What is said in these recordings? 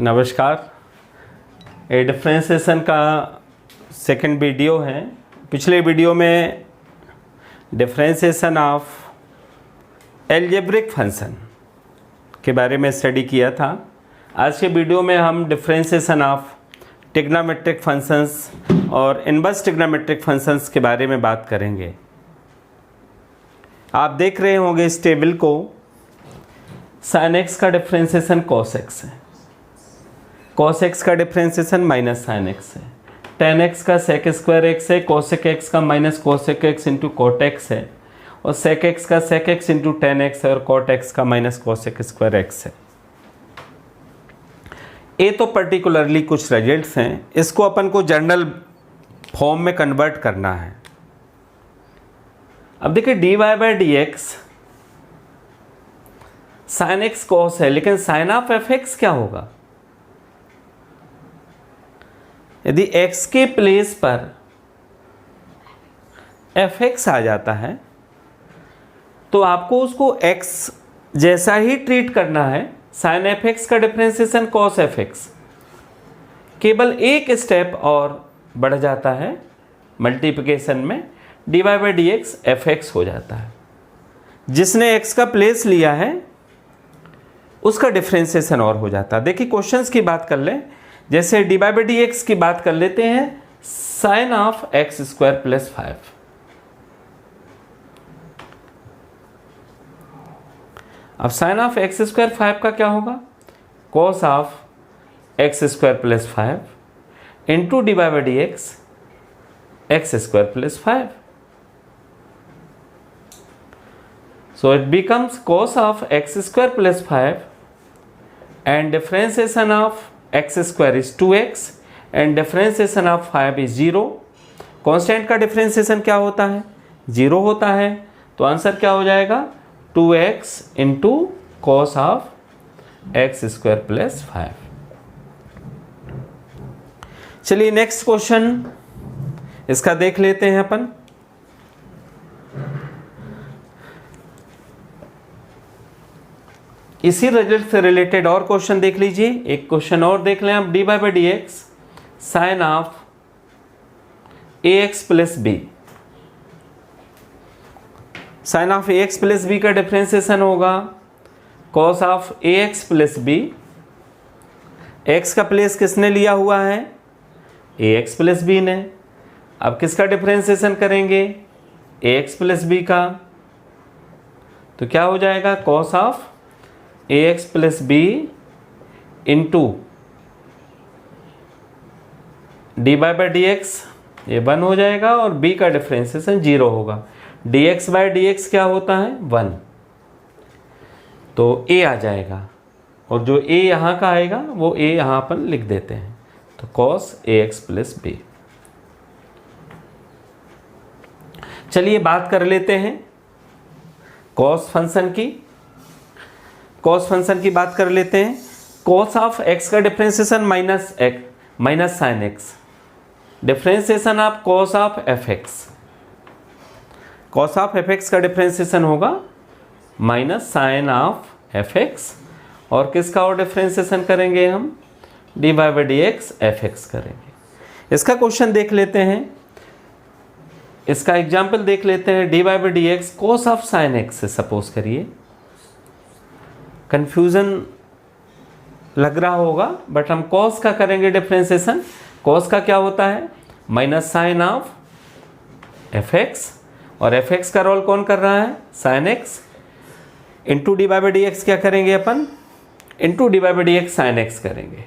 नमस्कार। ये डिफरेंशिएशन का सेकंड वीडियो है। पिछले वीडियो में डिफरेंशिएशन ऑफ एल्जेब्रिक फंक्शन के बारे में स्टडी किया था। आज के वीडियो में हम डिफरेंशिएशन ऑफ ट्रिग्नोमेट्रिक फंक्शंस और इनवर्स ट्रिग्नोमेट्रिक फंक्शंस के बारे में बात करेंगे। आप देख रहे होंगे इस टेबल को, sin x का डिफरेंशिएशन cos x है, cos x का डिफरेंशिएशन माइनस sin x है, tan x का sec स्क्वायर x है, cosec x का minus cosec x into cot x है, और sec x का sec x into tan x है, और cot x का माइनस cosec स्क्वायर x है। ये तो पर्टिकुलरली कुछ रिजल्ट्स हैं, इसको अपन को जनरल फॉर्म में कन्वर्ट करना है। अब देखिए dy by d x sine x cos है, लेकिन साइन ऑफ एफ एक्स क्या होगा? यदि x के प्लेस पर एफ एक्स आ जाता है तो आपको उसको x जैसा ही ट्रीट करना है। साइन एफ एक्स का डिफरेंशिएशन कॉस एफ एक्स, केवल एक स्टेप और बढ़ जाता है मल्टीप्लिकेशन में, dy by d x f x हो जाता है। जिसने x का प्लेस लिया है उसका डिफरेंशिएशन और हो जाता है। देखिए क्वेश्चंस की बात कर लें, जैसे dy बाई डी एक्स की बात कर लेते हैं, sine of x square plus 5। अब साइन ऑफ एक्स स्क्वायर 5 का क्या होगा? Cos of x square plus 5 into dy by d x x square plus 5। So it becomes cos of x square plus 5 and differentiation of x square is 2x and differentiation of 5 is 0। Constant का differentiation क्या होता है? 0 होता है। तो answer क्या हो जाएगा? 2x into cos of x square plus 5। चलिए नेक्स्ट क्वेश्चन इसका देख लेते हैं अपन। इसी रिजल्ट से रिलेटेड और क्वेश्चन देख लीजिए। एक क्वेश्चन और देख लें आप, d by d x sine of a x plus b. Sine of a x plus b का डिफरेंशिएशन होगा cos of a x plus b. X का प्लेस किसने लिया हुआ है? ए एक्स प्लस बी ने। अब किसका डिफरेंशिएशन करेंगे? ए एक्स प्लस बी का। तो क्या हो जाएगा? Cos of a x plus b into d by d x, ये 1 हो जाएगा, और b का डिफरेंशिएशन 0 होगा। D x by d x क्या होता है? 1। तो a आ जाएगा, और जो a यहाँ का आएगा वो a यहाँ पर लिख देते हैं। तो cos a x plus b. चलिए बात कर लेते हैं cos फंक्शन की। cos फंक्शन की बात कर लेते हैं। cos ऑफ x का differentiation minus sine x, differentiation of cos of f x. cos of f x का डिफरेंशिएशन होगा minus sine of f x, और किसका और डिफरेंशिएशन करेंगे हम? D by d x f x करेंगे। इसका क्वेश्चन देख लेते हैं, इसका एग्जाम्पल देख लेते हैं। D by d x cos of sine x से सपोज करिए। कंफ्यूजन लग रहा होगा, बट हम कॉस का करेंगे डिफरेंशिएशन। कॉस का क्या होता है? Minus sine of f x, और एफ एक्स का रोल कौन कर रहा है? Sine x. Into d by d x क्या करेंगे अपन? Into d by d x sine x करेंगे।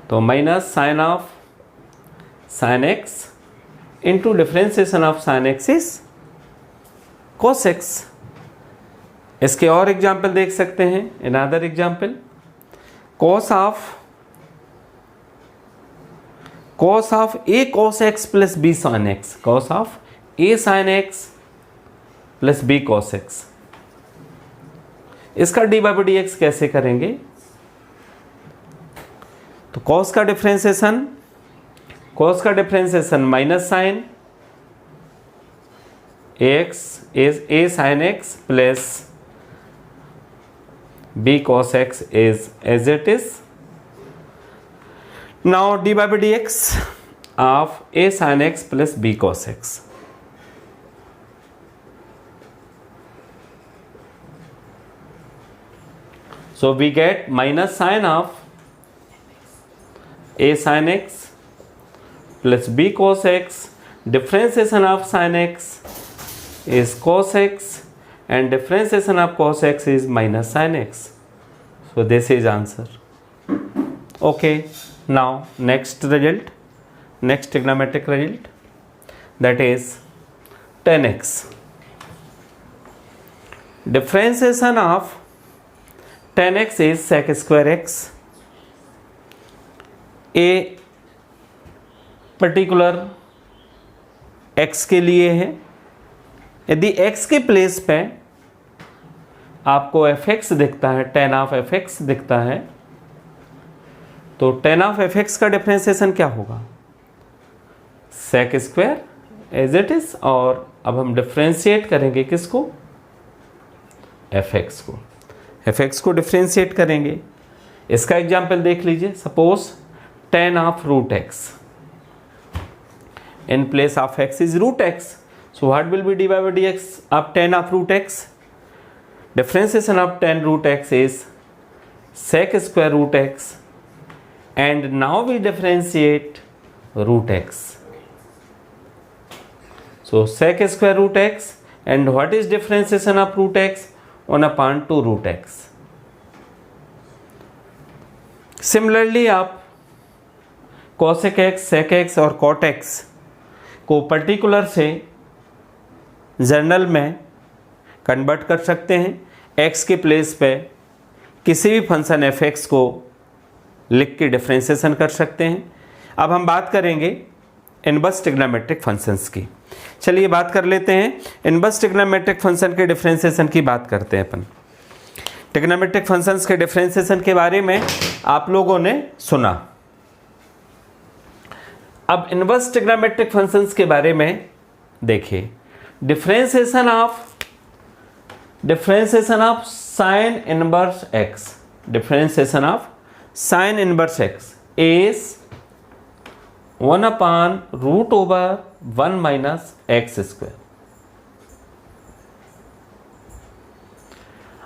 तो minus sine of sine x into differentiation of sine x is cos x. इसके और एग्जाम्पल देख सकते हैं। Another example, cos of a cos x plus b sine x. Cos of A sine x plus b cos x. इसका d by d x कैसे करेंगे? तो cos का differentiation minus sine a sine x plus b cos x is as it is. Now dy by dx of a sin x plus b cos x. So we get minus sin of a sin x plus b cos x. Differentiation of sin x is cos x and differentiation of cos x is minus sin x. So this is answer. Okay, now next result, next trigonometric result, that is tan x. Differentiation of tan x is sec square x. a particular x के लिए है. यदि x के place पे आपको fx दिखता है, tan of fx दिखता है, तो tan ऑफ fx का डिफरेंशिएशन क्या होगा? sec square as it is. और अब हम डिफरेंशिएट करेंगे किसको? fx को. fx को डिफरेंशिएट करेंगे. इसका एग्जाम्पल देख लीजिए. Suppose tan of root x, in place of x is root x, so what will be dy by dx of tan of root x? Differentiation of tan root x is sec square root x, and now we differentiate root x. So sec square root x, and what is differentiation of root x? 1 upon 2 root x. Similarly आप cosec x, sec x और cot x को particular से general में convert कर सकते हैं. x के place पे किसी भी फंक्शन fx को लिख के डिफरेंशिएशन कर सकते हैं. अब हम बात करेंगे इनवर्स ट्रिग्नोमेट्रिक फंक्शंस की. चलिए बात कर लेते हैं इनवर्स ट्रिग्नोमेट्रिक फंक्शन के डिफरेंशिएशन की बात करते हैं अपन. ट्रिग्नोमेट्रिक फंक्शंस के डिफरेंशिएशन के बारे में आप लोगों ने सुना. अब इनवर्स ट्रिग्नोमेट्रिक फंक्शंस के बारे में देखिए. Differentiation of sine inverse x, differentiation of sine inverse x is 1 upon root over 1 minus x square.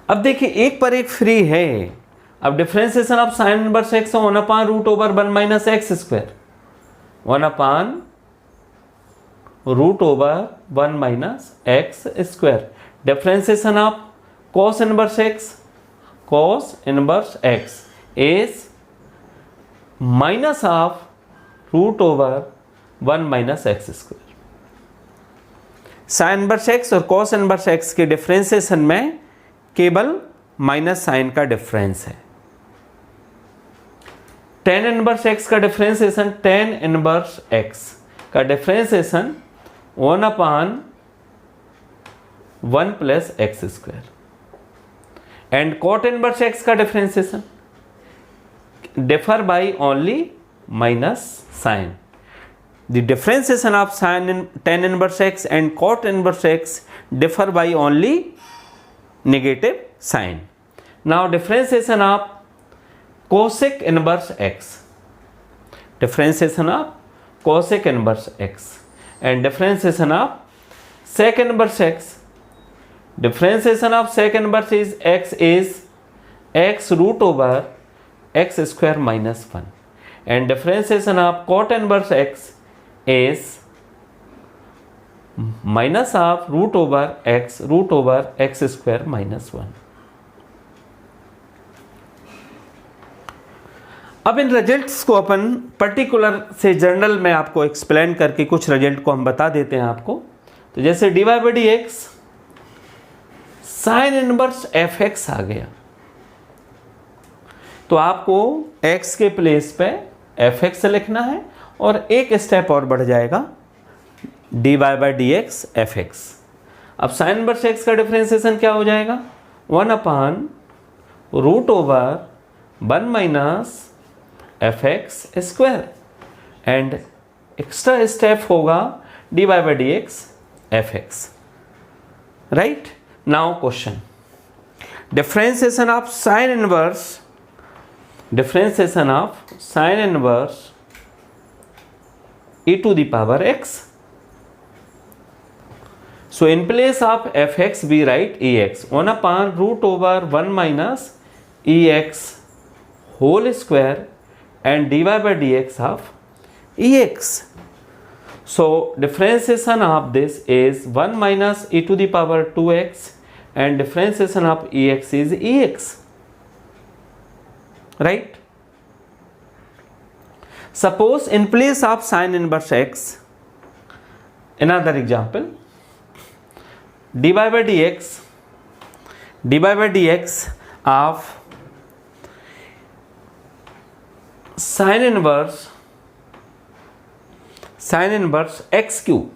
अब देखिए एक पर एक फ्री है. अब differentiation of sine inverse x 1 upon root over 1 minus x square, 1 upon root over 1 minus x square. Differentiation of cos inverse x is minus of root over 1 minus x square. Sine inverse x और cos inverse x के differentiation में केवल minus sign का difference है. tan inverse x का differentiation, tan inverse x का differentiation 1 upon 1 plus x square. And cot inverse x का differentiation differ by only minus sign. The differentiation of sine tan inverse x and cot inverse x differ by only negative sign. Now differentiation of cosec inverse x, differentiation of cosec inverse x, and differentiation of sec inverse x. Differentiation of sec inverse is x root over x square minus 1, and differentiation of cot inverse x is minus of root over x square minus 1. अब इन results को अपन particular से journal में आपको explain करके कुछ result को हम बता देते हैं आपको. तो जैसे dy by dx sine inverse fx आ गया, तो आपको x के प्लेस पे fx लिखना है और एक स्टेप और बढ़ जाएगा dy by dx fx. अब साइन इनवर्स x का डिफरेंशिएशन क्या हो जाएगा? 1 upon root over 1 minus fx square, and extra step होगा dy by dx fx. Right. Now question, differentiation of sine inverse e to the power x. So in place of fx we write ex 1 upon root over 1 minus ex whole square and dy by dx of ex. So differentiation of this is 1 minus e to the power 2x and differentiation of ex is ex, right? Suppose in place of sin inverse x, another example, dy by dx of sin inverse x cube,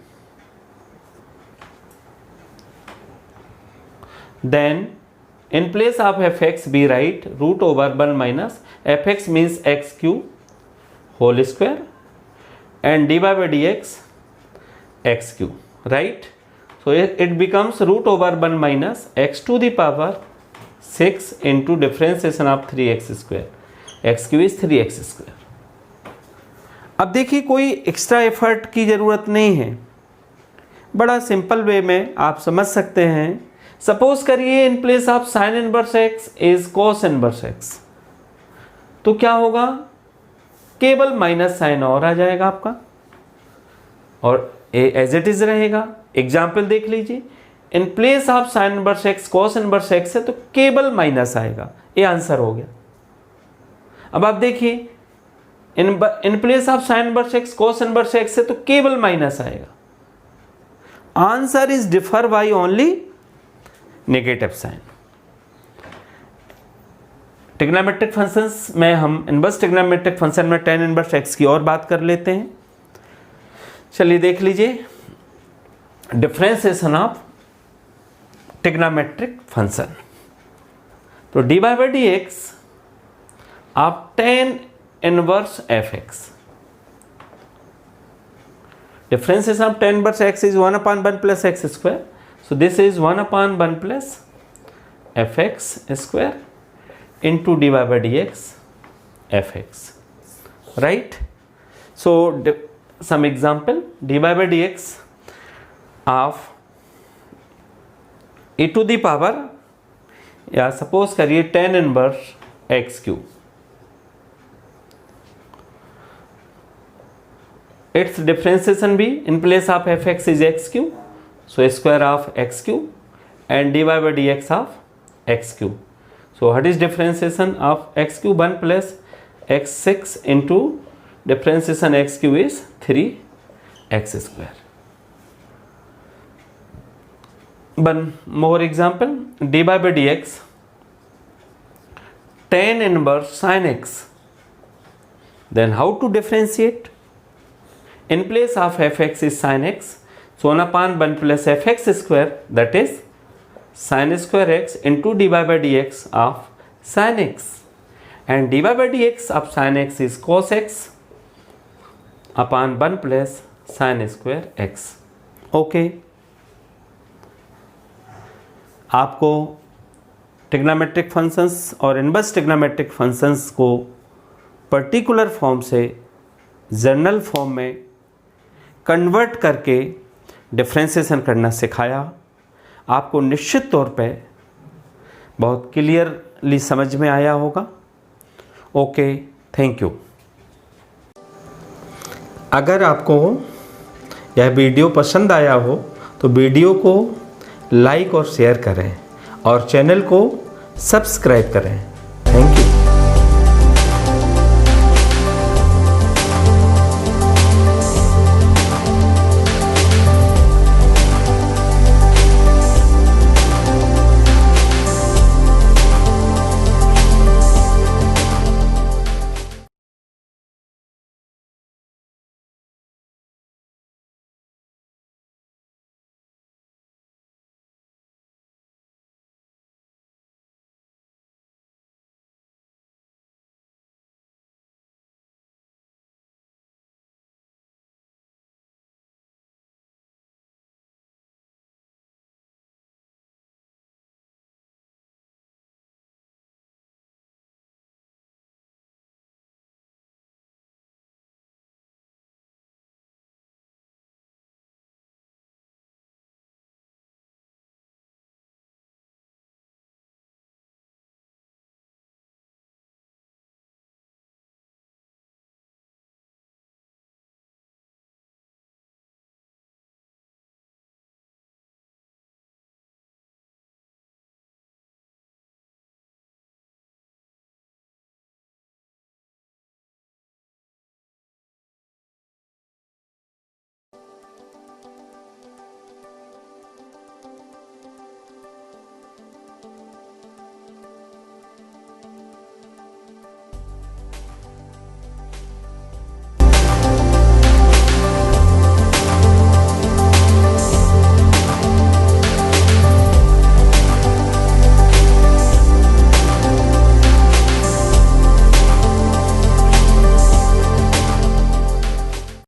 then in place of fx we write root over 1 minus fx means x cube whole square and dy by dx x cube, right? So it becomes root over 1 minus x to the power 6 into differentiation of 3x square. x cube is 3x square. अब देखिए कोई extra effort की ज़रूरत नहीं है, बड़ा simple way में आप समझ सकते हैं. सपोज करिए इन place of sine inverse x is cos inverse x, तो क्या होगा, केवल माइनस साइन और आ जाएगा आपका और एज इट इज रहेगा. एग्जाम्पल देख लीजिए, इन place of sine inverse x cos inverse x है तो केवल माइनस आएगा, ये आंसर हो गया. अब आप देखिए in place of sine inverse x cos inverse x है तो केवल माइनस आएगा. Answer is differ by only negative sign. Trigonometric functions में हम इनवर्स ट्रिग्नोमेट्रिक फंक्शन में tan इनवर्स x की और बात कर लेते हैं. चलिए देख लीजिए डिफरेंशिएशन ऑफ ट्रिग्नोमेट्रिक फंक्शन. तो dy by dx of tan inverse fx, differentiation of tan inverse x is 1 upon 1 plus x square. So this is 1 upon 1 plus fx square into dy by dx fx, right? So some example, dy by dx of e to the power, या suppose करिए tan inverse x cube, its differentiation भी in place of fx is x cube, so square of x cube and dy by dx of x cube. So what is differentiation of x cube? 1 plus x6 into differentiation x cube is 3x square. One more example, dy by dx tan inverse sin x. Then how to differentiate? In place of fx is sin x, so 1 upon 1 plus fx square, that is sin square x into dy by dx of sin x, and dy by dx of sin x is cos x upon 1 plus sin square x. Okay, आपको trigonometric functions और inverse trigonometric functions को particular form से general form में convert करके differentiation करना सिखाया. आपको निश्चित तौर पे बहुत क्लियरली समझ में आया होगा. Okay, thank you. अगर आपको यह वीडियो पसंद आया हो तो वीडियो को लाइक और शेयर करें और चैनल को सब्सक्राइब करें.